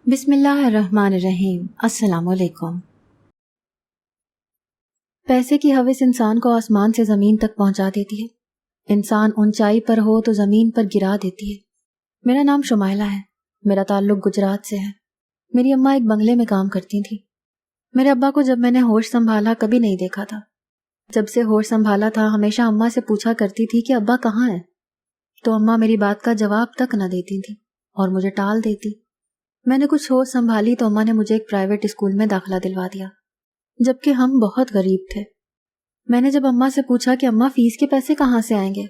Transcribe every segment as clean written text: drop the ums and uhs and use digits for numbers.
بسم اللہ الرحمن الرحیم۔ السلام علیکم۔ پیسے کی ہوس انسان کو آسمان سے زمین تک پہنچا دیتی ہے۔ انسان اونچائی پر ہو تو زمین پر گرا دیتی ہے۔ میرا نام شمائلہ ہے۔ میرا تعلق گجرات سے ہے۔ میری اماں ایک بنگلے میں کام کرتی تھیں۔ میرے ابا کو جب میں نے ہوش سنبھالا کبھی نہیں دیکھا تھا۔ جب سے ہوش سنبھالا تھا ہمیشہ اماں سے پوچھا کرتی تھی کہ ابا کہاں ہے، تو اماں میری بات کا جواب تک نہ دیتی تھی اور مجھے ٹال دیتی۔ میں نے کچھ ہوش سنبھالی تو اماں نے مجھے ایک پرائیویٹ اسکول میں داخلہ دلوا دیا، جبکہ ہم بہت غریب تھے۔ میں نے جب اماں سے پوچھا کہ اماں فیس کے پیسے کہاں سے آئیں گے،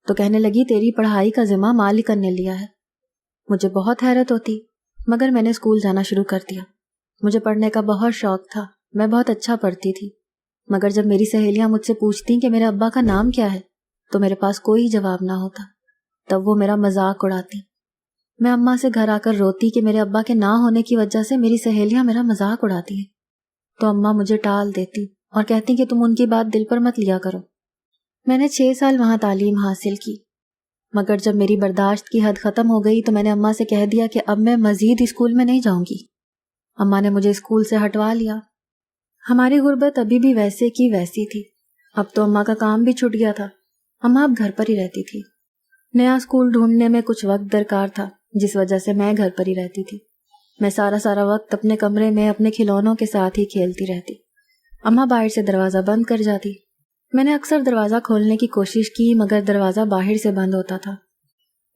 تو کہنے لگی تیری پڑھائی کا ذمہ مالکن نے لیا ہے۔ مجھے بہت حیرت ہوتی، مگر میں نے اسکول جانا شروع کر دیا۔ مجھے پڑھنے کا بہت شوق تھا، میں بہت اچھا پڑھتی تھی، مگر جب میری سہیلیاں مجھ سے پوچھتیں کہ میرے ابا کا نام کیا ہے تو میرے پاس کوئی جواب نہ ہوتا، تب وہ میرا مذاق اڑاتی۔ میں اماں سے گھر آ کر روتی کہ میرے ابا کے نہ ہونے کی وجہ سے میری سہیلیاں میرا مذاق اڑاتی ہیں، تو اماں مجھے ٹال دیتی اور کہتی کہ تم ان کی بات دل پر مت لیا کرو۔ میں نے 6 سال وہاں تعلیم حاصل کی، مگر جب میری برداشت کی حد ختم ہو گئی تو میں نے اماں سے کہہ دیا کہ اب میں مزید اسکول میں نہیں جاؤں گی۔ اماں نے مجھے اسکول سے ہٹوا لیا۔ ہماری غربت ابھی بھی ویسے کی ویسی تھی۔ اب تو اماں کا کام بھی چھٹ گیا تھا، اماں اب گھر پر ہی رہتی تھی۔ نیا اسکول ڈھونڈنے میں کچھ وقت درکار تھا، جس وجہ سے میں گھر پر ہی رہتی تھی۔ میں سارا وقت اپنے کمرے میں اپنے کھلونوں کے ساتھ ہی کھیلتی رہتی۔ اماں باہر سے دروازہ بند کر جاتی۔ میں نے اکثر دروازہ کھولنے کی کوشش کی، مگر دروازہ باہر سے بند ہوتا تھا۔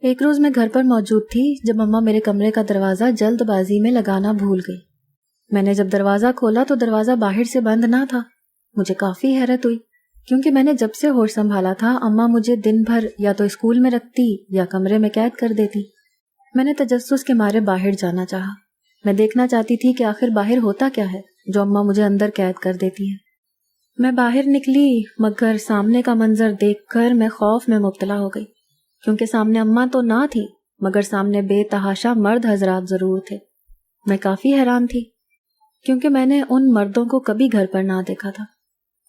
ایک روز میں گھر پر موجود تھی جب اماں میرے کمرے کا دروازہ جلد بازی میں لگانا بھول گئی۔ میں نے جب دروازہ کھولا تو دروازہ باہر سے بند نہ تھا۔ مجھے کافی حیرت ہوئی، کیونکہ میں نے جب سے ہوش سنبھالا تھا اماں مجھے دن بھر یا تو اسکول میں رکھتی یا کمرے میں قید کر دیتی۔ میں نے تجسس کے مارے باہر جانا چاہا۔ میں دیکھنا چاہتی تھی کہ آخر باہر ہوتا کیا ہے جو اماں مجھے اندر قید کر دیتی ہیں۔ میں باہر نکلی، مگر سامنے کا منظر دیکھ کر میں خوف میں مبتلا ہو گئی، کیونکہ سامنے اماں تو نہ تھی، مگر سامنے بے تحاشا مرد حضرات ضرور تھے۔ میں کافی حیران تھی، کیونکہ میں نے ان مردوں کو کبھی گھر پر نہ دیکھا تھا۔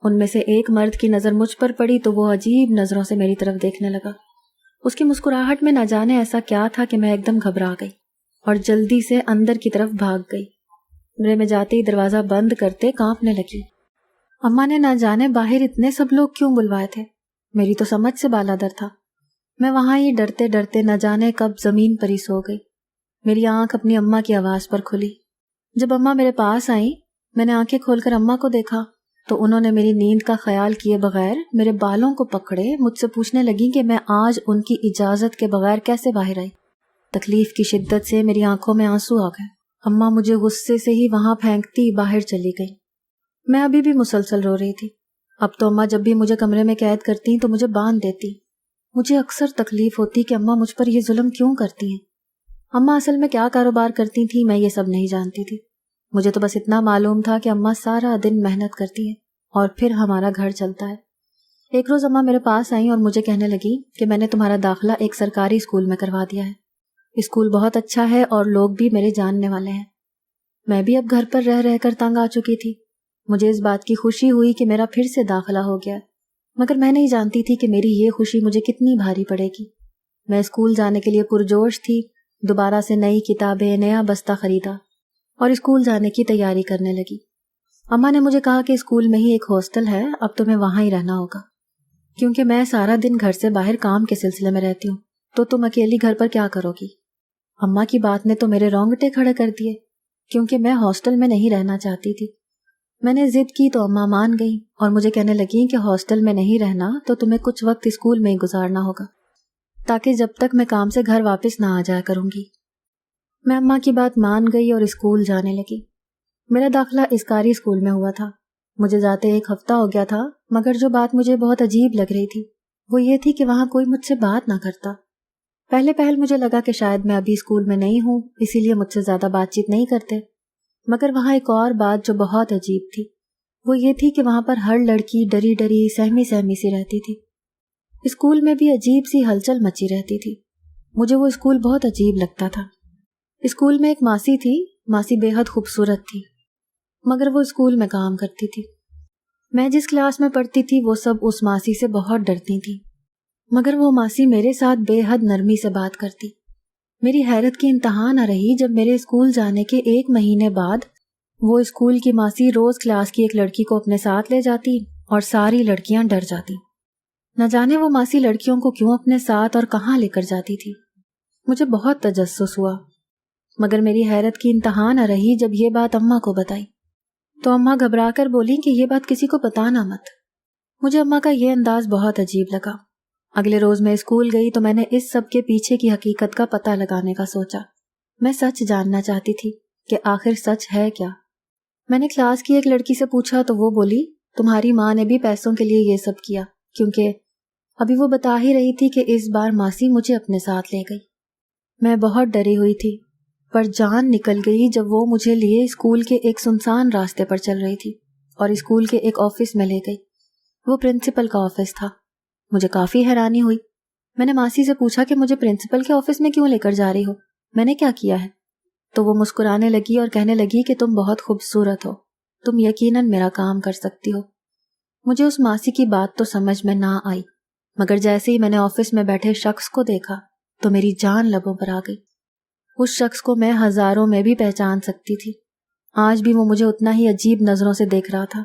ان میں سے ایک مرد کی نظر مجھ پر پڑی تو وہ عجیب نظروں سے میری طرف دیکھنے لگا۔ اس کی مسکراہٹ میں نہ جانے ایسا کیا تھا کہ میں ایک دم گھبرا گئی اور جلدی سے اندر کی طرف بھاگ گئی۔ کمرے میں جاتے ہی دروازہ بند کرتے کانپنے لگی۔ اماں نے نہ جانے باہر اتنے سب لوگ کیوں بلوائے تھے، میری تو سمجھ سے بالادر تھا۔ میں وہاں ہی ڈرتے ڈرتے نہ جانے کب زمین پر ہی سو گئی۔ میری آنکھ اپنی اماں کی آواز پر کھلی۔ جب اماں میرے پاس آئیں، میں نے آنکھیں کھول کر اماں کو دیکھا تو انہوں نے میری نیند کا خیال کیے بغیر میرے بالوں کو پکڑے مجھ سے پوچھنے لگیں کہ میں آج ان کی اجازت کے بغیر کیسے باہر آئی۔ تکلیف کی شدت سے میری آنکھوں میں آنسو آ گئے۔ اماں مجھے غصے سے ہی وہاں پھینکتی باہر چلی گئی۔ میں ابھی بھی مسلسل رو رہی تھی۔ اب تو اماں جب بھی مجھے کمرے میں قید کرتی تو مجھے باندھ دیتی۔ مجھے اکثر تکلیف ہوتی کہ اماں مجھ پر یہ ظلم کیوں کرتی ہیں۔ اماں اصل میں کیا کاروبار کرتی تھیں میں یہ سب نہیں جانتی تھی۔ مجھے تو بس اتنا معلوم تھا کہ اماں سارا دن محنت کرتی ہیں اور پھر ہمارا گھر چلتا ہے۔ ایک روز اماں میرے پاس آئیں اور مجھے کہنے لگی کہ میں نے تمہارا داخلہ ایک سرکاری اسکول میں کروا دیا ہے۔ اسکول بہت اچھا ہے اور لوگ بھی میرے جاننے والے ہیں۔ میں بھی اب گھر پر رہ رہ کر تنگ آ چکی تھی۔ مجھے اس بات کی خوشی ہوئی کہ میرا پھر سے داخلہ ہو گیا، مگر میں نہیں جانتی تھی کہ میری یہ خوشی مجھے کتنی بھاری پڑے گی۔ میں اسکول جانے کے لیے پرجوش تھی۔ دوبارہ سے نئی کتابیں، نیا بستہ خریدا اور اسکول جانے کی تیاری کرنے لگی۔ اماں نے مجھے کہا کہ اسکول میں ہی ایک ہاسٹل ہے، اب تمہیں وہاں ہی رہنا ہوگا، کیونکہ میں سارا دن گھر سے باہر کام کے سلسلے میں رہتی ہوں، تو تم اکیلی گھر پر کیا کرو گی۔ اماں کی بات نے تو میرے رونگٹے کھڑے کر دیے، کیونکہ میں ہاسٹل میں نہیں رہنا چاہتی تھی۔ میں نے ضد کی تو اماں مان گئی اور مجھے کہنے لگیں کہ ہاسٹل میں نہیں رہنا تو تمہیں کچھ وقت اسکول میں ہی گزارنا ہوگا، تاکہ جب تک میں کام سے گھر واپس نہ آ جایا کروں گی۔ میں اماں کی بات مان گئی اور اسکول جانے لگی۔ میرا داخلہ اسکاری اسکول میں ہوا تھا۔ مجھے جاتے 1 ہفتہ ہو گیا تھا، مگر جو بات مجھے بہت عجیب لگ رہی تھی وہ یہ تھی کہ وہاں کوئی مجھ سے بات نہ کرتا۔ پہلے مجھے لگا کہ شاید میں ابھی اسکول میں نہیں ہوں، اسی لیے مجھ سے زیادہ بات چیت نہیں کرتے، مگر وہاں ایک اور بات جو بہت عجیب تھی وہ یہ تھی کہ وہاں پر ہر لڑکی ڈری ڈری سہمی سی رہتی تھی۔ اسکول میں بھی عجیب سی ہلچل مچی رہتی تھی۔ مجھے وہ اسکول بہت عجیب لگتا تھا۔ اسکول میں ایک ماسی تھی، ماسی بے حد خوبصورت تھی، مگر وہ اسکول میں کام کرتی تھی۔ میں جس کلاس میں پڑھتی تھی وہ سب اس ماسی سے بہت ڈرتی تھی، مگر وہ ماسی میرے ساتھ بے حد نرمی سے بات کرتی۔ میری حیرت کی انتہا نہ رہی جب میرے اسکول جانے کے 1 مہینے بعد وہ اسکول کی ماسی روز کلاس کی ایک لڑکی کو اپنے ساتھ لے جاتی اور ساری لڑکیاں ڈر جاتی۔ نہ جانے وہ ماسی لڑکیوں کو کیوں اپنے ساتھ اور کہاں لے کر جاتی تھی۔ مجھے بہت تجسس ہوا، مگر میری حیرت کی انتہا نہ رہی جب یہ بات اماں کو بتائی تو اماں گھبرا کر بولی کہ یہ بات کسی کو بتانا مت۔ مجھے اماں کا یہ انداز بہت عجیب لگا۔ اگلے روز میں اسکول گئی تو میں نے اس سب کے پیچھے کی حقیقت کا پتہ لگانے کا سوچا۔ میں سچ جاننا چاہتی تھی کہ آخر سچ ہے کیا۔ میں نے کلاس کی ایک لڑکی سے پوچھا تو وہ بولی تمہاری ماں نے بھی پیسوں کے لیے یہ سب کیا، کیونکہ ابھی وہ بتا ہی رہی تھی کہ اس بار ماسی مجھے اپنے ساتھ لے گئی۔ میں بہت ڈری ہوئی تھی، پر جان نکل گئی جب وہ مجھے لیے اسکول کے ایک سنسان راستے پر چل رہی تھی اور اسکول کے ایک آفس میں لے گئی۔ وہ پرنسپل کا آفس تھا۔ مجھے کافی حیرانی ہوئی۔ میں نے ماسی سے پوچھا کہ مجھے پرنسپل کے آفس میں کیوں لے کر جا رہی ہو، میں نے کیا کیا ہے؟ تو وہ مسکرانے لگی اور کہنے لگی کہ تم بہت خوبصورت ہو، تم یقیناً میرا کام کر سکتی ہو۔ مجھے اس ماسی کی بات تو سمجھ میں نہ آئی، مگر جیسے ہی میں نے آفس میں بیٹھے شخص کو دیکھا تو میری جان لبوں پر آ گئی۔ اس شخص کو میں ہزاروں میں بھی پہچان سکتی تھی۔ آج بھی وہ مجھے اتنا ہی عجیب نظروں سے دیکھ رہا تھا۔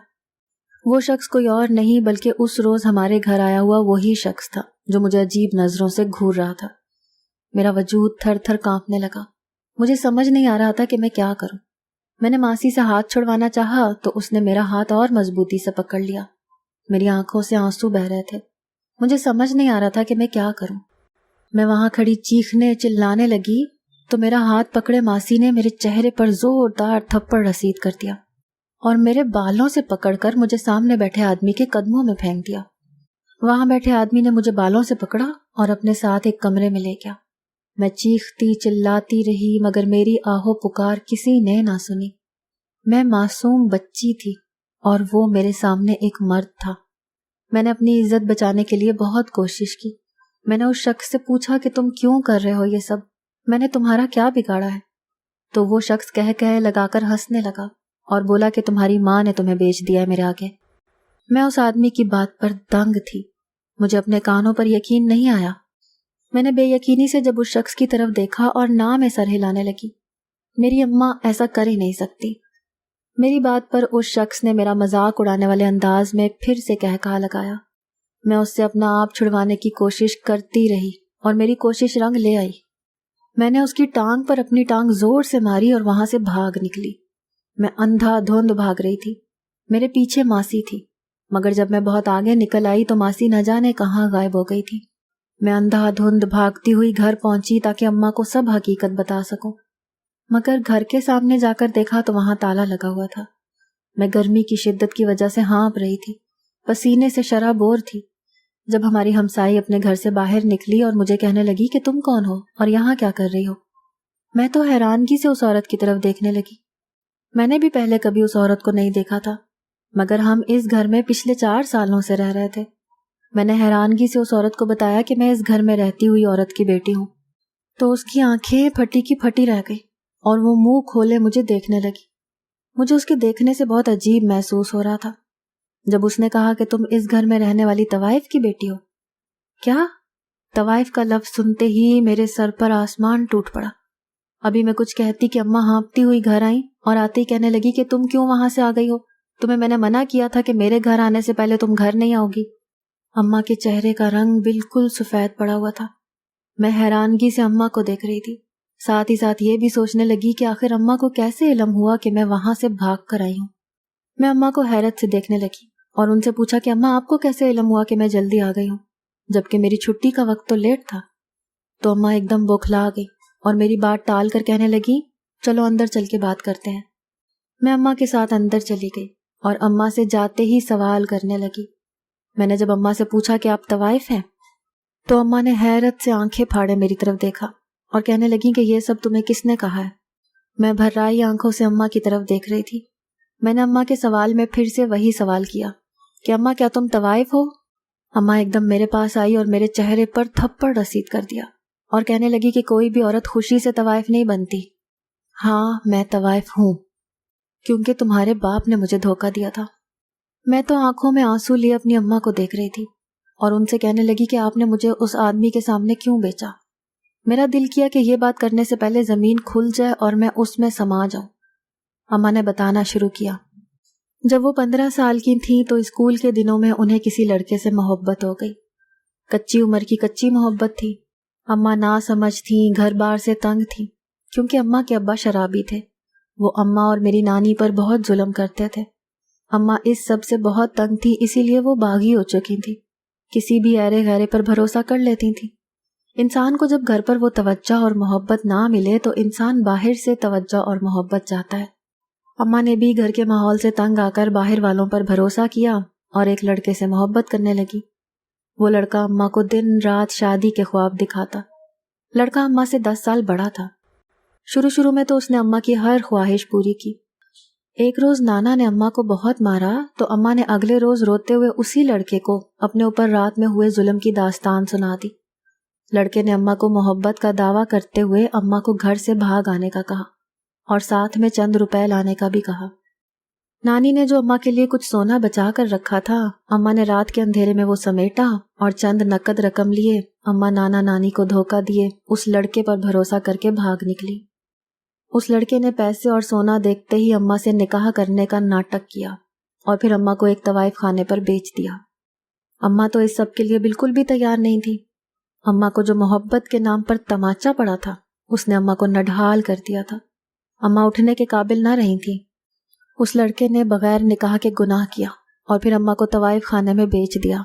وہ شخص کوئی اور نہیں بلکہ اس روز ہمارے گھر آیا ہوا وہی شخص تھا جو مجھے عجیب نظروں سے گھور رہا تھا۔ میرا وجود تھر تھر کانپنے لگا۔ مجھے سمجھ نہیں آ رہا تھا کہ میں کیا کروں۔ میں نے ماسی سے ہاتھ چھڑوانا چاہا تو اس نے میرا ہاتھ اور مضبوطی سے پکڑ لیا۔ میری آنکھوں سے آنسو بہہ رہے تھے۔ مجھے سمجھ نہیں آ رہا تھا کہ میں کیا کروں۔ میں وہاں کھڑی چیخنے چلانے لگی تو میرا ہاتھ پکڑے ماسی نے میرے چہرے پر زوردار تھپڑ رسید کر دیا اور میرے بالوں سے پکڑ کر مجھے سامنے بیٹھے آدمی کے قدموں میں پھینک دیا۔ وہاں بیٹھے آدمی نے مجھے بالوں سے پکڑا اور اپنے ساتھ ایک کمرے میں لے گیا۔ میں چیختی چلاتی رہی مگر میری آہو پکار کسی نے نہ سنی۔ میں معصوم بچی تھی اور وہ میرے سامنے ایک مرد تھا۔ میں نے اپنی عزت بچانے کے لیے بہت کوشش کی۔ میں نے اس شخص سے پوچھا کہ تم کیوں کر رہے ہو یہ سب، میں نے تمہارا کیا بگاڑا ہے؟ تو وہ شخص کہہ لگا کر ہنسنے لگا اور بولا کہ تمہاری ماں نے تمہیں بیچ دیا ہے میرے آگے۔ میں اس آدمی کی بات پر دنگ تھی۔ مجھے اپنے کانوں پر یقین نہیں آیا۔ میں نے بے یقینی سے جب اس شخص کی طرف دیکھا اور نہ میں سر ہلانے لگی۔ میری اماں ایسا کر ہی نہیں سکتی۔ میری بات پر اس شخص نے میرا مذاق اڑانے والے انداز میں پھر سے کہا لگایا۔ میں اس سے اپنا آپ چھڑوانے کی کوشش کرتی رہی اور میری کوشش رنگ لے آئی۔ میں نے اس کی ٹانگ پر اپنی ٹانگ زور سے ماری اور وہاں سے بھاگ نکلی۔ میں اندھا دھند بھاگ رہی تھی۔ میرے پیچھے ماسی تھی، مگر جب میں بہت آگے نکل آئی تو ماسی نہ جانے کہاں غائب ہو گئی تھی۔ میں اندھا دھند بھاگتی ہوئی گھر پہنچی تاکہ اماں کو سب حقیقت بتا سکوں، مگر گھر کے سامنے جا کر دیکھا تو وہاں تالا لگا ہوا تھا۔ میں گرمی کی شدت کی وجہ سے ہانپ رہی تھی، پسینے سے شرابور تھی۔ جب ہماری ہمسائی اپنے گھر سے باہر نکلی اور مجھے کہنے لگی کہ تم کون ہو اور یہاں کیا کر رہی ہو، میں تو حیرانگی سے اس عورت کی طرف دیکھنے لگی۔ میں نے بھی پہلے کبھی اس عورت کو نہیں دیکھا تھا، مگر ہم اس گھر میں پچھلے 4 سالوں سے رہ رہے تھے۔ میں نے حیرانگی سے اس عورت کو بتایا کہ میں اس گھر میں رہتی ہوئی عورت کی بیٹی ہوں، تو اس کی آنکھیں پھٹی کی پھٹی رہ گئی اور وہ منہ کھولے مجھے دیکھنے لگی۔ مجھے اس کے دیکھنے سے بہت عجیب محسوس ہو رہا تھا۔ جب اس نے کہا کہ تم اس گھر میں رہنے والی طوائف کی بیٹی ہو۔ کیا؟ طوائف کا لفظ سنتے ہی میرے سر پر آسمان ٹوٹ پڑا۔ ابھی میں کچھ کہتی کہ اماں ہانپتی ہوئی گھر آئیں اور آتے ہی کہنے لگی کہ تم کیوں وہاں سے آ گئی ہو، تمہیں میں نے منع کیا تھا کہ میرے گھر آنے سے پہلے تم گھر نہیں آؤ گی۔ اماں کے چہرے کا رنگ بالکل سفید پڑا ہوا تھا۔ میں حیرانگی سے اماں کو دیکھ رہی تھی، ساتھ ہی ساتھ یہ بھی سوچنے لگی کہ آخر اماں کو کیسے علم ہوا کہ میں وہاں سے بھاگ کر آئی ہوں۔ میں اماں کو حیرت سے دیکھنے لگی اور ان سے پوچھا کہ اماں آپ کو کیسے علم ہوا کہ میں جلدی آ گئی ہوں، جبکہ میری چھٹی کا وقت تو لیٹ تھا۔ تو اماں ایک دم بوکھلا گئی اور میری بات ٹال کر کہنے لگی چلو اندر چل کے بات کرتے ہیں۔ میں اماں کے ساتھ اندر چلی گئی اور اماں سے جاتے ہی سوال کرنے لگی۔ میں نے جب اماں سے پوچھا کہ آپ طوائف ہیں تو اماں نے حیرت سے آنکھیں پھاڑے میری طرف دیکھا اور کہنے لگی کہ یہ سب تمہیں کس نے کہا ہے؟ میں بھرائی آنکھوں سے اماں کی طرف دیکھ رہی تھی۔ میں نے اماں کے سوال میں پھر سے وہی سوال کیا کہ اماں کیا تم طوائف ہو؟ اماں ایک دم میرے پاس آئی اور میرے چہرے پر تھپڑ رسید کر دیا اور کہنے لگی کہ کوئی بھی عورت خوشی سے طوائف نہیں بنتی۔ ہاں میں طوائف ہوں، کیونکہ تمہارے باپ نے مجھے دھوکہ دیا تھا۔ میں تو آنکھوں میں آنسو لیے اپنی اماں کو دیکھ رہی تھی اور ان سے کہنے لگی کہ آپ نے مجھے اس آدمی کے سامنے کیوں بیچا؟ میرا دل کیا کہ یہ بات کرنے سے پہلے زمین کھل جائے اور میں اس میں سما جاؤں۔ اماں نے بتانا شروع کیا۔ جب وہ 15 سال کی تھیں تو اسکول کے دنوں میں انہیں کسی لڑکے سے محبت ہو گئی۔ کچی عمر کی کچی محبت تھی۔ اماں نا سمجھ تھیں، گھر بار سے تنگ تھیں، کیونکہ اماں کے ابا شرابی تھے۔ وہ اماں اور میری نانی پر بہت ظلم کرتے تھے۔ اماں اس سب سے بہت تنگ تھی، اسی لیے وہ باغی ہو چکی تھیں، کسی بھی ایرے غیرے پر بھروسہ کر لیتی تھیں۔ انسان کو جب گھر پر وہ توجہ اور محبت نہ ملے تو انسان باہر سے توجہ اور محبت چاہتا ہے۔ اماں نے بھی گھر کے ماحول سے تنگ آ کر باہر والوں پر بھروسہ کیا اور ایک لڑکے سے محبت کرنے لگی۔ وہ لڑکا اماں کو دن رات شادی کے خواب دکھاتا۔ لڑکا اماں سے 10 سال بڑا تھا۔ شروع میں تو اس نے اماں کی ہر خواہش پوری کی۔ ایک روز نانا نے اماں کو بہت مارا تو اماں نے اگلے روز روتے ہوئے اسی لڑکے کو اپنے اوپر رات میں ہوئے ظلم کی داستان سنا دی۔ لڑکے نے اماں کو محبت کا دعویٰ کرتے ہوئے اماں کو گھر سے بھاگ آنے کا کہا اور ساتھ میں چند روپے لانے کا بھی کہا۔ نانی نے جو اماں کے لیے کچھ سونا بچا کر رکھا تھا، اماں نے رات کے اندھیرے میں وہ سمیٹا اور چند نقد رقم لیے اماں نانا نانی کو دھوکہ دیے اس لڑکے پر بھروسہ کر کے بھاگ نکلی۔ اس لڑکے نے پیسے اور سونا دیکھتے ہی اماں سے نکاح کرنے کا ناٹک کیا اور پھر اماں کو ایک طوائف خانے پر بیچ دیا۔ اماں تو اس سب کے لیے بالکل بھی تیار نہیں تھی۔ اماں کو جو محبت کے نام پر تماچا پڑا تھا، اس نے اماں کو نڈھال کر دیا تھا۔ اماں اٹھنے کے قابل نہ رہی تھی۔ اس لڑکے نے بغیر نکاح کے گناہ کیا اور پھر اماں کو طوائف خانے میں بیچ دیا۔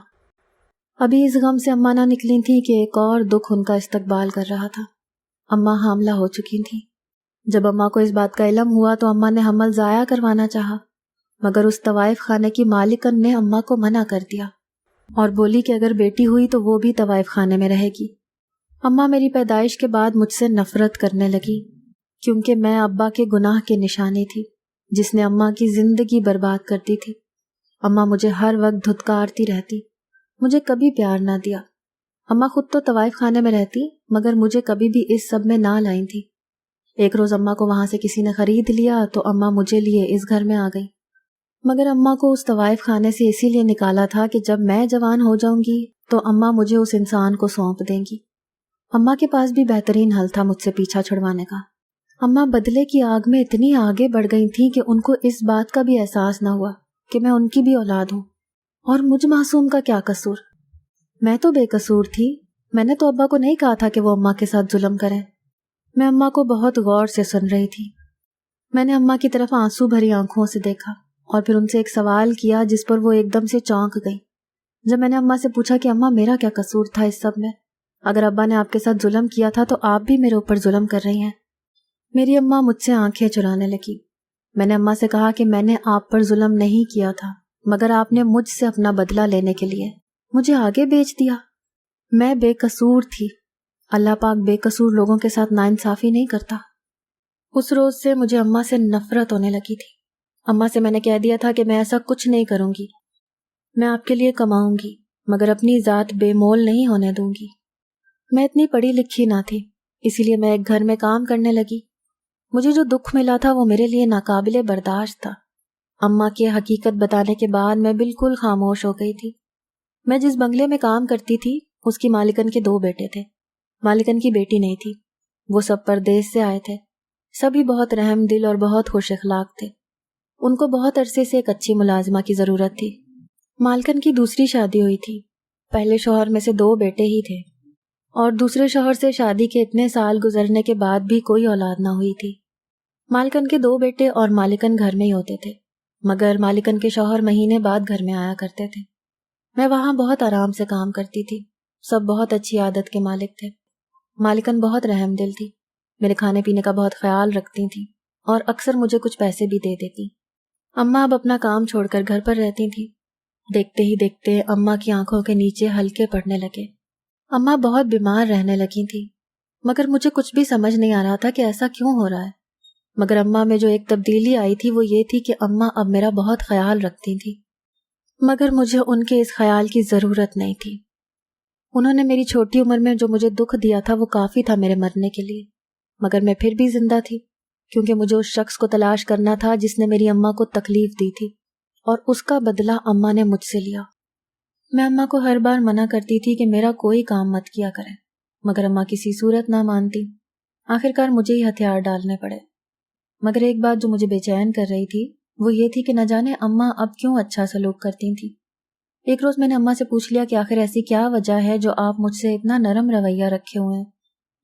ابھی اس غم سے اماں نہ نکلی تھی کہ ایک اور دکھ ان کا استقبال کر رہا تھا۔ اماں حاملہ ہو چکی تھی۔ جب اماں کو اس بات کا علم ہوا تو اماں نے حمل ضائع کروانا چاہا، مگر اس طوائف خانے کی مالکن نے اماں کو منع کر دیا اور بولی کہ اگر بیٹی ہوئی تو وہ بھی طوائف خانے میں رہے گی۔ اماں میری پیدائش کے بعد مجھ سے نفرت کرنے لگی، کیونکہ میں ابا کے گناہ کی نشانی تھی جس نے اماں کی زندگی برباد کر دی تھی۔ اماں مجھے ہر وقت دھتکارتی رہتی، مجھے کبھی پیار نہ دیا۔ اماں خود تو طوائف خانے میں رہتی مگر مجھے کبھی بھی اس سب میں نہ لائی تھی۔ ایک روز اماں کو وہاں سے کسی نے خرید لیا تو اماں مجھے لیے اس گھر میں آ گئی، مگر اماں کو اس طوائف خانے سے اسی لیے نکالا تھا کہ جب میں جوان ہو جاؤں گی تو اماں مجھے اس انسان کو سونپ دیں گی۔ اماں کے پاس بھی بہترین حل تھا مجھ سے پیچھا چھڑوانے کا۔ اماں بدلے کی آگ میں اتنی آگے بڑھ گئی تھیں کہ ان کو اس بات کا بھی احساس نہ ہوا کہ میں ان کی بھی اولاد ہوں، اور مجھ معصوم کا کیا قصور؟ میں تو بے قصور تھی۔ میں نے تو ابا کو نہیں کہا تھا کہ وہ اماں کے ساتھ ظلم کریں۔ میں اماں کو بہت غور سے سن رہی تھی۔ میں نے اماں کی طرف آنسو بھری آنکھوں سے دیکھا اور پھر ان سے ایک سوال کیا جس پر وہ ایک دم سے چونک گئی۔ جب میں نے اماں سے پوچھا کہ اماں میرا کیا قصور تھا اس سب میں؟ اگر ابا نے آپ کے ساتھ ظلم کیا تھا تو آپ بھی میرے اوپر ظلم کر رہی ہیں۔ میری اماں مجھ سے آنکھیں چرانے لگی۔ میں نے اماں سے کہا کہ میں نے آپ پر ظلم نہیں کیا تھا، مگر آپ نے مجھ سے اپنا بدلہ لینے کے لیے مجھے آگے بیچ دیا۔ میں بے قصور تھی۔ اللہ پاک بے قصور لوگوں کے ساتھ ناانصافی نہیں کرتا۔ اس روز سے مجھے اماں سے نفرت ہونے لگی تھی۔ اماں سے میں نے کہہ دیا تھا کہ میں ایسا کچھ نہیں کروں گی، میں آپ کے لیے کماؤں گی مگر اپنی ذات بے مول نہیں ہونے دوں گی۔ میں اتنی پڑھی لکھی نہ تھی، اسی لیے میں ایک گھر میں کام کرنے لگی۔ مجھے جو دکھ ملا تھا وہ میرے لیے ناقابل برداشت تھا۔ اماں کی حقیقت بتانے کے بعد میں بالکل خاموش ہو گئی تھی۔ میں جس بنگلے میں کام کرتی تھی اس کی مالکن کے 2 بیٹے تھے۔ مالکن کی بیٹی نہیں تھی، وہ سب پردیس سے آئے تھے۔ سبھی بہت رحم دل اور بہت خوش اخلاق تھے۔ ان کو بہت عرصے سے ایک اچھی ملازمہ کی ضرورت تھی۔ مالکن کی دوسری شادی ہوئی تھی۔ پہلے شوہر میں سے 2 بیٹے ہی تھے اور دوسرے شوہر سے شادی کے اتنے سال گزرنے کے بعد بھی کوئی اولاد نہ ہوئی تھی۔ مالکن کے 2 بیٹے اور مالکن گھر میں ہی ہوتے تھے، مگر مالکن کے شوہر مہینے بعد گھر میں آیا کرتے تھے۔ میں وہاں بہت آرام سے کام کرتی تھی۔ سب بہت اچھی عادت کے مالک تھے۔ مالکن بہت رحم دل تھی، میرے کھانے پینے کا بہت خیال رکھتی تھیں اور اکثر مجھے کچھ پیسے بھی دے دیتی۔ اماں اب اپنا کام چھوڑ کر گھر پر رہتی تھیں۔ دیکھتے ہی دیکھتے اماں کی آنکھوں کے نیچے ہلکے پڑنے لگے۔ اماں بہت بیمار رہنے لگی تھیں، مگر مجھے کچھ بھی سمجھ نہیں آ رہا تھا کہ ایسا کیوں ہو رہا ہے۔ مگر اماں میں جو ایک تبدیلی آئی تھی وہ یہ تھی کہ اماں اب میرا بہت خیال رکھتی تھیں، مگر مجھے ان کے اس خیال کی ضرورت نہیں تھی۔ انہوں نے میری چھوٹی عمر میں جو مجھے دکھ دیا تھا وہ کافی تھا میرے مرنے کے لیے، مگر میں پھر بھی زندہ تھی کیونکہ مجھے اس شخص کو تلاش کرنا تھا جس نے میری اماں کو تکلیف دی تھی، اور اس کا بدلہ اماں نے مجھ سے لیا۔ میں اماں کو ہر بار منع کرتی تھی کہ میرا کوئی کام مت کیا کریں، مگر اماں کسی صورت نہ مانتی۔ آخرکار مجھے ہی ہتھیار ڈالنے پڑے۔ مگر ایک بات جو مجھے بے چین کر رہی تھی وہ یہ تھی کہ نہ جانے اماں اب کیوں اچھا سلوک کرتی تھیں۔ ایک روز میں نے اماں سے پوچھ لیا کہ آخر ایسی کیا وجہ ہے جو آپ مجھ سے اتنا نرم رویہ رکھے ہوئے ہیں،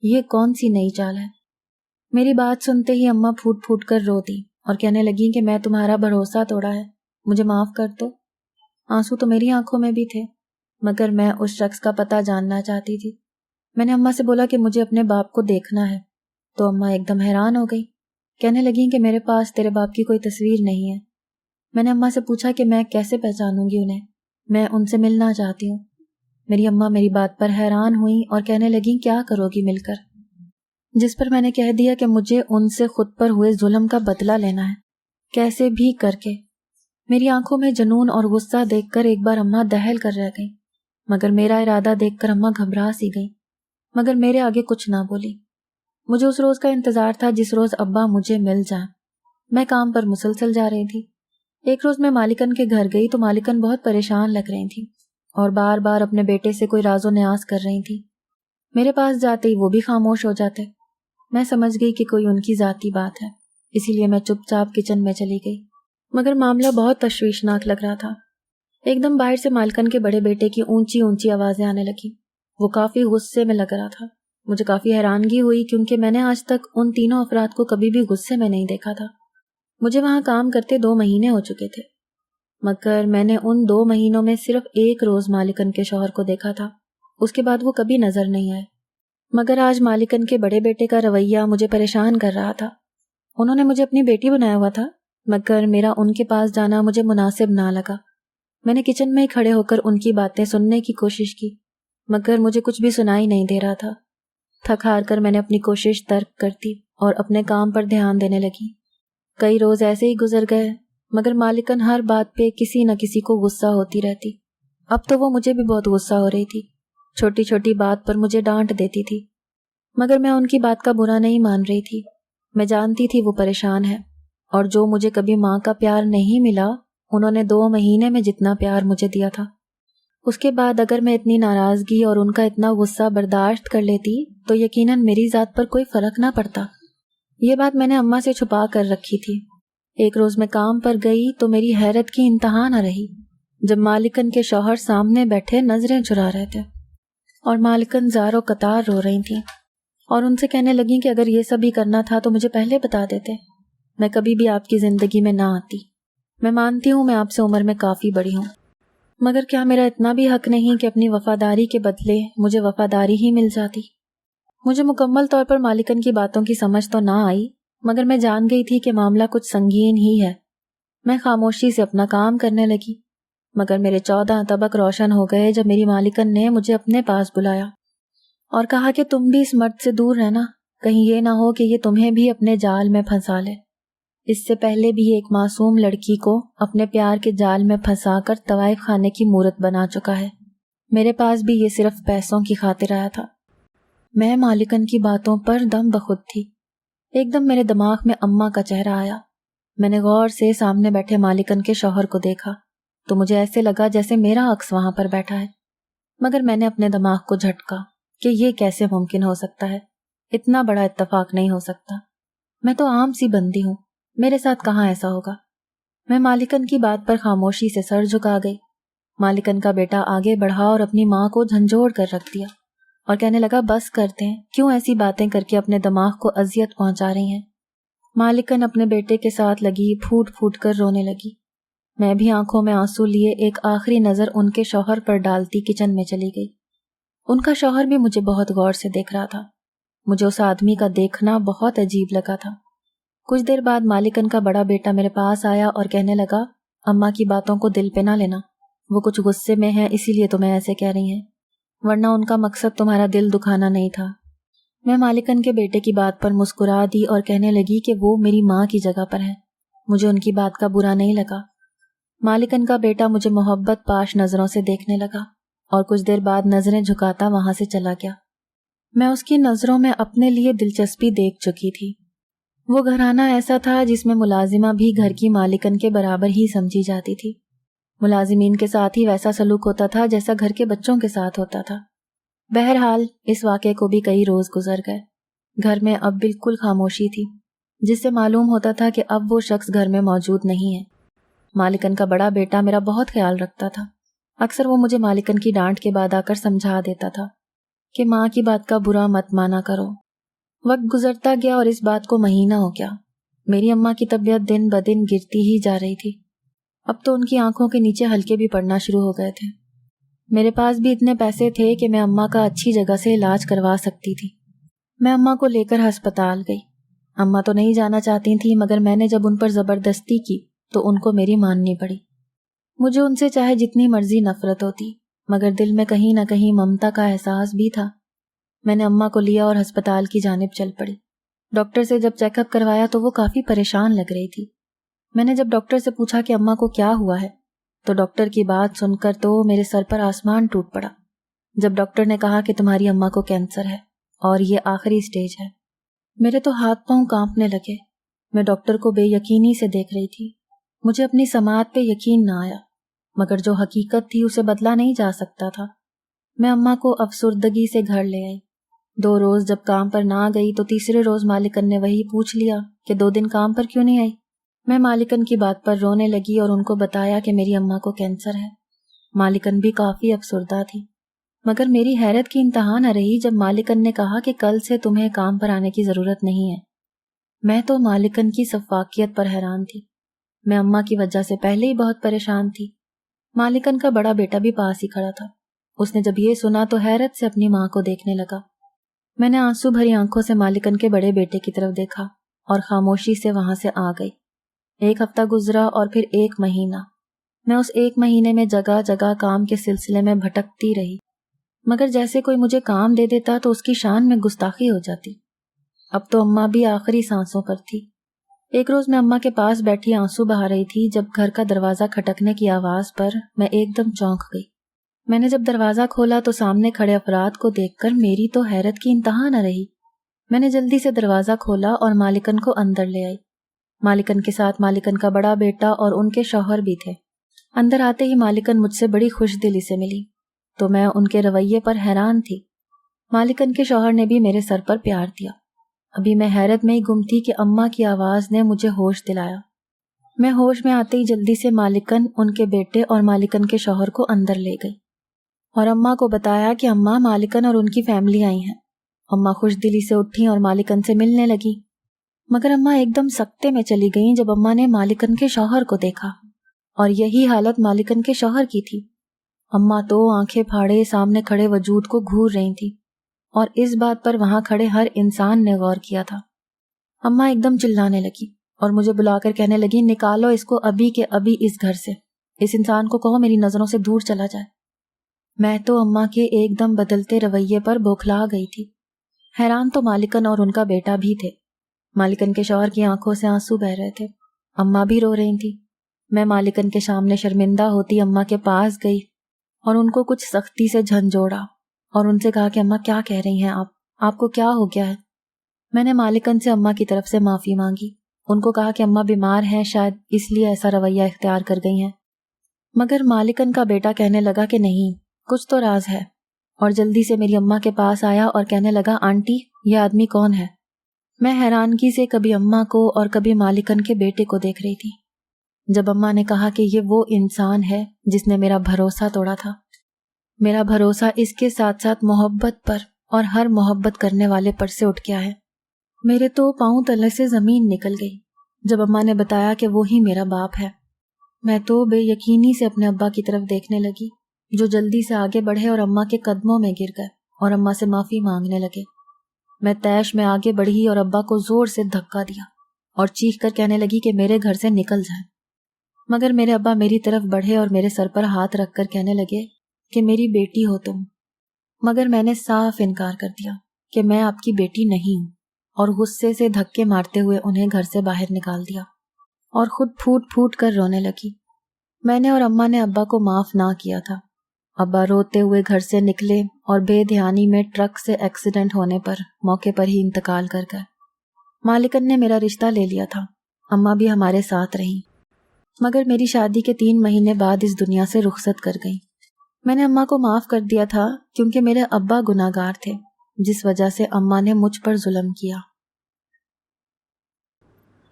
یہ کون سی نئی چال ہے؟ میری بات سنتے ہی اماں پھوٹ پھوٹ کر رو دی اور کہنے لگیں کہ میں تمہارا بھروسہ توڑا ہے، مجھے معاف کر دو۔ آنسو تو میری آنکھوں میں بھی تھے، مگر میں اس شخص کا پتہ جاننا چاہتی تھی۔ میں نے اماں سے بولا کہ مجھے اپنے باپ کو دیکھنا ہے، تو اماں ایک دم حیران ہو گئی، کہنے لگیں کہ میرے پاس تیرے باپ کی کوئی تصویر نہیں ہے۔ میں نے اماں سے پوچھا کہ میں کیسے پہچانوں گی انہیں، میں ان سے ملنا چاہتی ہوں۔ میری اماں میری بات پر حیران ہوئیں اور کہنے لگیں کیا کرو گی مل کر؟ جس پر میں نے کہہ دیا کہ مجھے ان سے خود پر ہوئے ظلم کا بدلہ لینا ہے، کیسے بھی کر کے۔ میری آنکھوں میں جنون اور غصہ دیکھ کر ایک بار اماں دہل کر رہ گئی، مگر میرا ارادہ دیکھ کر اماں گھبرا سی گئی، مگر میرے آگے کچھ نہ بولی۔ مجھے اس روز کا انتظار تھا جس روز ابا مجھے مل جائیں۔ میں کام پر مسلسل جا رہی تھی۔ ایک روز میں مالکن کے گھر گئی تو مالکن بہت پریشان لگ رہی تھی اور بار بار اپنے بیٹے سے کوئی راز و نیاز کر رہی تھی۔ میرے پاس جاتے ہی وہ بھی خاموش ہو جاتے۔ میں سمجھ گئی کہ کوئی ان کی ذاتی بات ہے، اسی لیے میں چپ چاپ کچن میں چلی گئی، مگر معاملہ بہت تشویشناک لگ رہا تھا۔ ایک دم باہر سے مالکن کے بڑے بیٹے کی اونچی اونچی آوازیں آنے لگی۔ وہ کافی غصے میں لگ رہا تھا۔ مجھے کافی حیرانگی ہوئی کیونکہ میں نے آج تک ان تینوں افراد کو کبھی بھی غصے میں نہیں دیکھا تھا۔ مجھے وہاں کام کرتے 2 مہینے ہو چکے تھے، مگر میں نے ان 2 مہینوں میں صرف ایک روز مالکن کے شوہر کو دیکھا تھا، اس کے بعد وہ کبھی نظر نہیں آئے۔ مگر آج مالکن کے بڑے بیٹے کا رویہ مجھے پریشان کر رہا تھا۔ انہوں نے مجھے اپنی بیٹی بنایا ہوا تھا، مگر میرا ان کے پاس جانا مجھے مناسب نہ لگا۔ میں نے کچن میں ہی کھڑے ہو کر ان کی باتیں سننے کی کوشش کی، مگر مجھے کچھ بھی سنائی نہیں دے رہا تھا۔ تھک ہار کر میں نے اپنی کوشش ترک کر دی اور اپنے کام پر دھیان دینے لگی۔ کئی روز ایسے ہی گزر گئے، مگر مالکن ہر بات پہ کسی نہ کسی کو غصہ ہوتی رہتی۔ اب تو وہ مجھے بھی بہت غصہ ہو رہی تھی، چھوٹی چھوٹی بات پر مجھے ڈانٹ دیتی تھی، مگر میں ان کی بات کا برا نہیں مان رہی تھی۔ میں جانتی تھی وہ پریشان ہے، اور جو مجھے کبھی ماں کا پیار نہیں ملا، انہوں نے 2 مہینے میں جتنا پیار مجھے دیا تھا، اس کے بعد اگر میں اتنی ناراضگی اور ان کا اتنا غصہ برداشت کر لیتی تو یقیناً میری ذات پر کوئی فرق نہ پڑتا۔ یہ بات میں نے اماں سے چھپا کر رکھی تھی۔ ایک روز میں کام پر گئی تو میری حیرت کی انتہا نہ رہی جب مالکن کے شوہر سامنے بیٹھے نظریں چرا رہے تھے اور مالکن زار و قطار رو رہی تھیں اور ان سے کہنے لگیں کہ اگر یہ سب ہی کرنا تھا تو مجھے پہلے بتا دیتے، میں کبھی بھی آپ کی زندگی میں نہ آتی۔ میں مانتی ہوں میں آپ سے عمر میں کافی بڑی ہوں، مگر کیا میرا اتنا بھی حق نہیں کہ اپنی وفاداری کے بدلے مجھے وفاداری ہی مل جاتی؟ مجھے مکمل طور پر مالکن کی باتوں کی سمجھ تو نہ آئی، مگر میں جان گئی تھی کہ معاملہ کچھ سنگین ہی ہے۔ میں خاموشی سے اپنا کام کرنے لگی، مگر میرے 14 طبق روشن ہو گئے جب میری مالکن نے مجھے اپنے پاس بلایا اور کہا کہ تم بھی اس مرد سے دور رہنا، کہیں یہ نہ ہو کہ یہ تمہیں بھی اپنے جال میں پھنسا لے۔ اس سے پہلے بھی ایک معصوم لڑکی کو اپنے پیار کے جال میں پھنسا کر طوائف خانے کی مورت بنا چکا ہے۔ میرے پاس بھی یہ صرف پیسوں کی خاطر آیا تھا۔ میں مالکن کی باتوں پر دم بخود تھی۔ ایک دم میرے دماغ میں اماں کا چہرہ آیا۔ میں نے غور سے سامنے بیٹھے مالکن کے شوہر کو دیکھا تو مجھے ایسے لگا جیسے میرا عکس وہاں پر بیٹھا ہے، مگر میں نے اپنے دماغ کو جھٹکا کہ یہ کیسے ممکن ہو سکتا ہے، اتنا بڑا اتفاق نہیں ہو سکتا، میں تو عام سی بندی ہوں، میرے ساتھ کہاں ایسا ہوگا۔ میں مالکن کی بات پر خاموشی سے سر جھکا گئی۔ مالکن کا بیٹا آگے بڑھا اور اپنی ماں کو جھنجھوڑ کر رکھ دیا اور کہنے لگا بس کرتے ہیں، کیوں ایسی باتیں کر کے اپنے دماغ کو اذیت پہنچا رہی ہیں۔ مالکن اپنے بیٹے کے ساتھ لگی پھوٹ پھوٹ کر رونے لگی۔ میں بھی آنکھوں میں آنسو لیے ایک آخری نظر ان کے شوہر پر ڈالتی کچن میں چلی گئی۔ ان کا شوہر بھی مجھے بہت غور سے دیکھ رہا تھا۔ مجھے اس آدمی کا دیکھنا بہت عجیب لگا تھا۔ کچھ دیر بعد مالکن کا بڑا بیٹا میرے پاس آیا اور کہنے لگا اماں کی باتوں کو دل پہ نہ لینا، وہ کچھ غصے میں ہیں اسی لیے تمہیں ایسے کہہ رہی ہیں، ورنہ ان کا مقصد تمہارا دل دکھانا نہیں تھا۔ میں مالکن کے بیٹے کی بات پر مسکرا دی اور کہنے لگی کہ وہ میری ماں کی جگہ پر ہے، مجھے ان کی بات کا برا نہیں لگا۔ مالکن کا بیٹا مجھے محبت پاش نظروں سے دیکھنے لگا اور کچھ دیر بعد نظریں جھکاتا وہاں سے چلا گیا۔ میں اس کی نظروں میں اپنے لیے دلچسپی دیکھ چکی تھی۔ وہ گھرانہ ایسا تھا جس میں ملازمہ بھی گھر کی مالکن کے برابر ہی سمجھی جاتی تھی۔ ملازمین کے ساتھ ہی ویسا سلوک ہوتا تھا جیسا گھر کے بچوں کے ساتھ ہوتا تھا۔ بہرحال اس واقعے کو بھی کئی روز گزر گئے. گھر میں اب بالکل خاموشی تھی، جس سے معلوم ہوتا تھا کہ اب وہ شخص گھر میں موجود نہیں ہے. مالکن کا بڑا بیٹا میرا بہت خیال رکھتا تھا. اکثر وہ مجھے مالکن کی ڈانٹ کے بعد آ کر سمجھا دیتا تھا کہ ماں کی بات کا برا مت مانا کرو. وقت گزرتا گیا اور اس بات کو مہینہ ہو گیا. میری اماں کی طبیعت دن بدن گرتی ہی جا رہی تھی. اب تو ان کی آنکھوں کے نیچے ہلکے بھی پڑنا شروع ہو گئے تھے. میرے پاس بھی اتنے پیسے تھے کہ میں اماں کا اچھی جگہ سے علاج کروا سکتی تھی. میں اماں کو لے کر ہسپتال گئی. اماں تو نہیں جانا چاہتی تھیں، مگر میں نے جب ان پر زبردستی کی تو ان کو میری ماننی پڑی. مجھے ان سے چاہے جتنی مرضی نفرت ہوتی، مگر دل میں کہیں نہ کہیں ممتا کا احساس بھی تھا. میں نے اماں کو لیا اور ہسپتال کی جانب چل پڑی. ڈاکٹر سے جب چیک اپ کروایا تو وہ کافی پریشان لگ رہی تھی. میں نے جب ڈاکٹر سے پوچھا کہ اماں کو کیا ہوا ہے تو ڈاکٹر کی بات سن کر تو میرے سر پر آسمان ٹوٹ پڑا. جب ڈاکٹر نے کہا کہ تمہاری اماں کو کینسر ہے اور یہ آخری سٹیج ہے، میرے تو ہاتھ پاؤں کانپنے لگے. میں ڈاکٹر کو بے یقینی سے دیکھ رہی تھی. مجھے اپنی سماعت پہ یقین نہ آیا، مگر جو حقیقت تھی اسے بدلا نہیں جا سکتا تھا. میں اماں کو افسردگی سے گھر لے آئی. 2 روز جب کام پر نہ گئی تو تیسرے روز مالکن نے وہی پوچھ لیا کہ 2 دن کام پر کیوں نہیں آئی. میں مالکن کی بات پر رونے لگی اور ان کو بتایا کہ میری اماں کو کینسر ہے. مالکن بھی کافی افسردہ تھی، مگر میری حیرت کی انتہا نہ رہی جب مالکن نے کہا کہ کل سے تمہیں کام پر آنے کی ضرورت نہیں ہے. میں تو مالکن کی سفاکیت پر حیران تھی. میں اماں کی وجہ سے پہلے ہی بہت پریشان تھی. مالکن کا بڑا بیٹا بھی پاس ہی کھڑا تھا. اس نے جب یہ سنا تو حیرت سے اپنی ماں کو دیکھنے لگا. میں نے آنسو بھری آنکھوں سے مالکن کے بڑے بیٹے کی طرف دیکھا اور خاموشی سے وہاں سے آ گئی. 1 ہفتہ گزرا اور پھر 1 مہینہ. میں اس 1 مہینے میں جگہ جگہ کام کے سلسلے میں بھٹکتی رہی، مگر جیسے کوئی مجھے کام دے دیتا تو اس کی شان میں گستاخی ہو جاتی. اب تو اماں بھی آخری سانسوں پر تھی. ایک روز میں اماں کے پاس بیٹھی آنسو بہا رہی تھی جب گھر کا دروازہ کھٹکنے کی آواز پر میں ایک دم چونک گئی. میں نے جب دروازہ کھولا تو سامنے کھڑے افراد کو دیکھ کر میری تو حیرت کی انتہا نہ رہی. میں نے جلدی سے دروازہ کھولا اور مالکن کو اندر لے آئی. مالکن کے ساتھ مالکن کا بڑا بیٹا اور ان کے شوہر بھی تھے. اندر آتے ہی مالکن مجھ سے بڑی خوش دلی سے ملی تو میں ان کے رویے پر حیران تھی. مالکن کے شوہر نے بھی میرے سر پر پیار دیا. ابھی میں حیرت میں ہی گم تھی کہ اماں کی آواز نے مجھے ہوش دلایا. میں ہوش میں آتے ہی جلدی سے مالکن، ان کے بیٹے اور مالکن کے شوہر کو اندر لے گئی اور اماں کو بتایا کہ اماں، مالکن اور ان کی فیملی آئی ہیں. اماں خوش دلی سے اٹھیں اور مالکن سے ملنے لگی، مگر اماں ایک دم سکتے میں چلی گئیں جب اماں نے مالکن کے شوہر کو دیکھا، اور یہی حالت مالکن کے شوہر کی تھی. اماں تو آنکھیں پھاڑے سامنے کھڑے وجود کو گھور رہی تھی اور اس بات پر وہاں کھڑے ہر انسان نے غور کیا تھا. اماں ایک دم چلانے لگی اور مجھے بلا کر کہنے لگی، نکالو اس کو ابھی کے ابھی اس گھر سے. اس انسان کو کہو میری نظروں سے دور چلا جائے. میں تو اماں کے ایک دم بدلتے رویے پر بوکھلا گئی تھی. حیران تو مالکن اور ان کا بیٹا بھی تھے. مالکن کے شوہر کی آنکھوں سے آنسو بہہ رہے تھے. اماں بھی رو رہی تھی. میں مالکن کے سامنے شرمندہ ہوتی اماں کے پاس گئی اور ان کو کچھ سختی سے جھنجھوڑا اور ان سے کہا کہ اماں کیا کہہ رہی ہیں آپ کو کیا ہو گیا ہے؟ میں نے مالکن سے اماں کی طرف سے معافی مانگی. ان کو کہا کہ اماں بیمار ہیں، شاید اس لیے ایسا رویہ اختیار کر گئی ہیں. مگر مالکن کا بیٹا کہنے لگا کہ نہیں، کچھ تو راز ہے، اور جلدی سے میری اماں کے پاس آیا اور کہنے لگا، آنٹی یہ آدمی کون ہے؟ میں حیرانگی سے کبھی اماں کو اور کبھی مالکن کے بیٹے کو دیکھ رہی تھی. جب اماں نے کہا کہ یہ وہ انسان ہے جس نے میرا بھروسہ توڑا تھا، میرا بھروسہ اس کے ساتھ ساتھ محبت پر اور ہر محبت کرنے والے پر سے اٹھ گیا ہے، میرے تو پاؤں تلے سے زمین نکل گئی جب اماں نے بتایا کہ وہی میرا باپ ہے. میں تو بے یقینی سے اپنے ابا کی طرف دیکھنے لگی جو جلدی سے آگے بڑھے اور اماں کے قدموں میں گر گئے اور اماں سے معافی مانگنے لگے. میں طیش میں آگے بڑھی اور ابا کو زور سے دھکا دیا اور چیخ کر کہنے لگی کہ میرے گھر سے نکل جائیں. مگر میرے ابا میری طرف بڑھے اور میرے سر پر ہاتھ رکھ کر کہنے لگے کہ میری بیٹی ہو تم. مگر میں نے صاف انکار کر دیا کہ میں آپ کی بیٹی نہیں ہوں اور غصے سے دھکے مارتے ہوئے انہیں گھر سے باہر نکال دیا اور خود پھوٹ پھوٹ کر رونے لگی. میں نے اور اماں نے ابا کو معاف نہ کیا تھا. ابا روتے ہوئے گھر سے نکلے اور بے دھیانی میں ٹرک سے ایکسیڈنٹ ہونے پر موقع پر ہی انتقال کر گئے. مالکن نے میرا رشتہ لے لیا تھا. اماں بھی ہمارے ساتھ رہیں، مگر میری شادی کے 3 مہینے بعد اس دنیا سے رخصت کر گئیں. میں نے اماں کو معاف کر دیا تھا کیونکہ میرے ابا گناہگار تھے، جس وجہ سے اماں نے مجھ پر ظلم کیا۔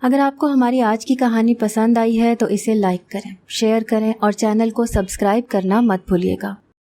اگر آپ کو ہماری آج کی کہانی پسند آئی ہے تو اسے لائک کریں، شیئر کریں اور چینل کو سبسکرائب کرنا مت بھولیے گا۔